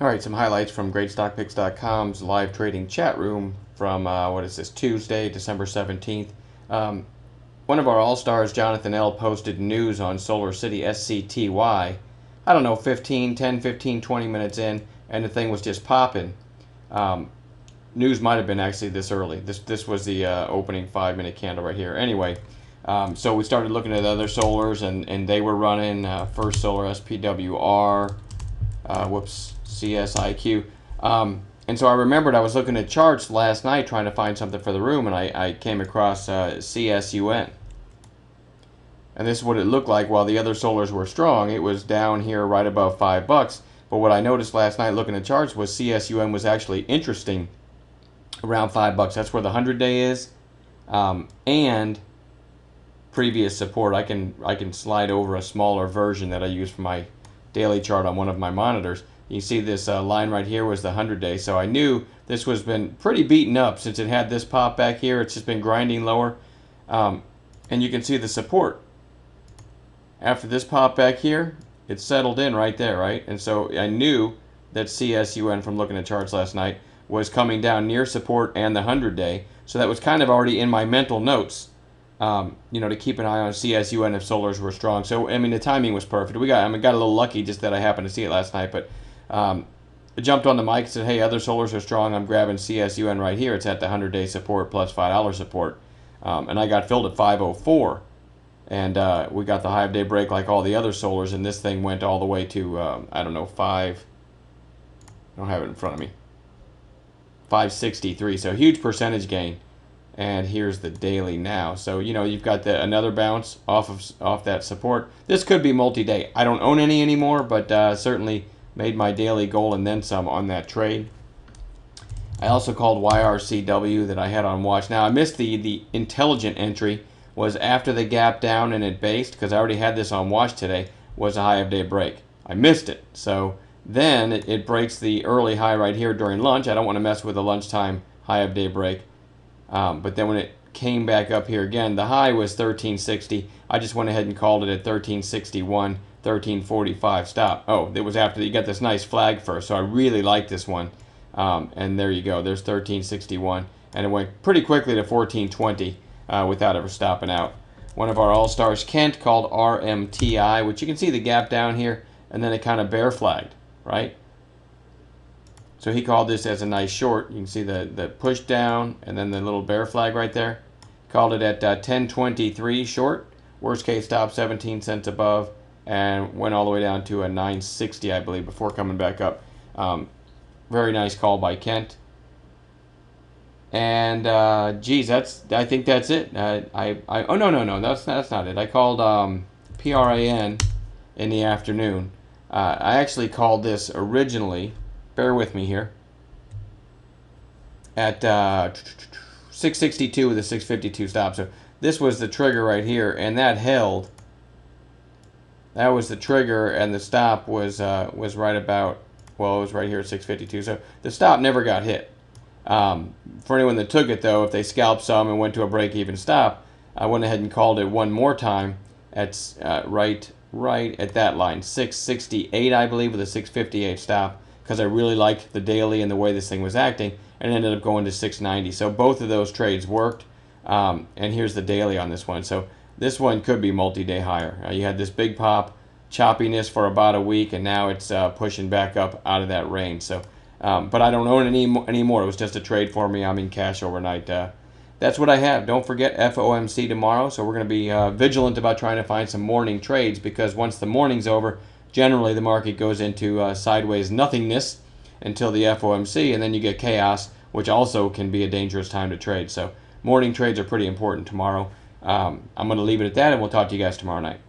All right, some highlights from GreatStockPicks.com's live trading chat room from, what is this, Tuesday, December 17th. One of our all-stars, Jonathan L., posted news on Solar City SCTY. I don't know, 10, 15, 20 minutes in, and the thing was just popping. News might have been actually this early. This was the opening 5-minute candle right here. Anyway, so we started looking at other solars, and they were running First Solar SPWR, CSIQ. And so I remembered I was looking at charts last night trying to find something for the room, and I came across CSUN. And this is what it looked like while the other solars were strong. It was down here right above $5. But what I noticed last night looking at charts was CSUN was actually interesting around $5. That's where the 100-day is. And previous support. I can slide over a smaller version that I use for my daily chart on one of my monitors. You see this line right here was the 100-day, so I knew this was been pretty beaten up since it had this pop back here. It's just been grinding lower, and you can see the support. After this pop back here, it settled in right there, right? And so I knew that CSUN from looking at charts last night was coming down near support and the 100-day, so that was kind of already in my mental notes. To keep an eye on CSUN if solars were strong. So I mean, the timing was perfect. Got a little lucky just that I happened to see it last night, but I jumped on the mic and said, hey, other solars are strong. I'm grabbing CSUN right here. It's at the 100-day support plus $5 support. And I got filled at 504. And we got the 5-day break like all the other solars, and this thing went all the way to, I don't know, I don't have it in front of me, 563. So huge percentage gain. And here's the daily now. So, you've got another bounce off that support. This could be multi-day. I don't own any anymore, but certainly made my daily goal and then some on that trade. I also called YRCW that I had on watch. Now, I missed the intelligent entry was after the gap down and it based, because I already had this on watch today, was a high of day break. I missed it. So then it breaks the early high right here during lunch. I don't want to mess with the lunchtime high of day break. But then when it came back up here again, the high was 1360. I just went ahead and called it at 1361, 1345 stop. Oh, it was after you got this nice flag first, so I really like this one. And there you go. There's 1361, and it went pretty quickly to 1420 without ever stopping out. One of our all-stars, Kent, called RMTI, which you can see the gap down here, and then it kind of bear flagged, right? So he called this as a nice short. You can see the push down and then the little bear flag right there. Called it at 1023 short. Worst case stop 17 cents above, and went all the way down to a 960, I believe, before coming back up. Very nice call by Kent. And I think that's it. Oh no, that's not it. I called PRAN in the afternoon. I actually called this originally. Bear with me here. At 662 with a 652 stop. So this was the trigger right here, and that held. That was the trigger, and the stop was right about, well, it was right here at 652. So the stop never got hit. For anyone that took it, though, if they scalped some and went to a break-even stop, I went ahead and called it one more time at right at that line, 668, I believe, with a 658 stop, because I really liked the daily and the way this thing was acting, and ended up going to 690. So both of those trades worked, and here's the daily on this one. So this one could be multi-day higher. You had this big pop, choppiness for about a week, and now it's pushing back up out of that range. So, but I don't own it anymore. It was just a trade for me. I'm in cash overnight. That's what I have. Don't forget FOMC tomorrow, so we're going to be vigilant about trying to find some morning trades, because once the morning's over, generally the market goes into sideways nothingness until the FOMC, and then you get chaos, which also can be a dangerous time to trade. So morning trades are pretty important tomorrow. I'm going to leave it at that, and we'll talk to you guys tomorrow night.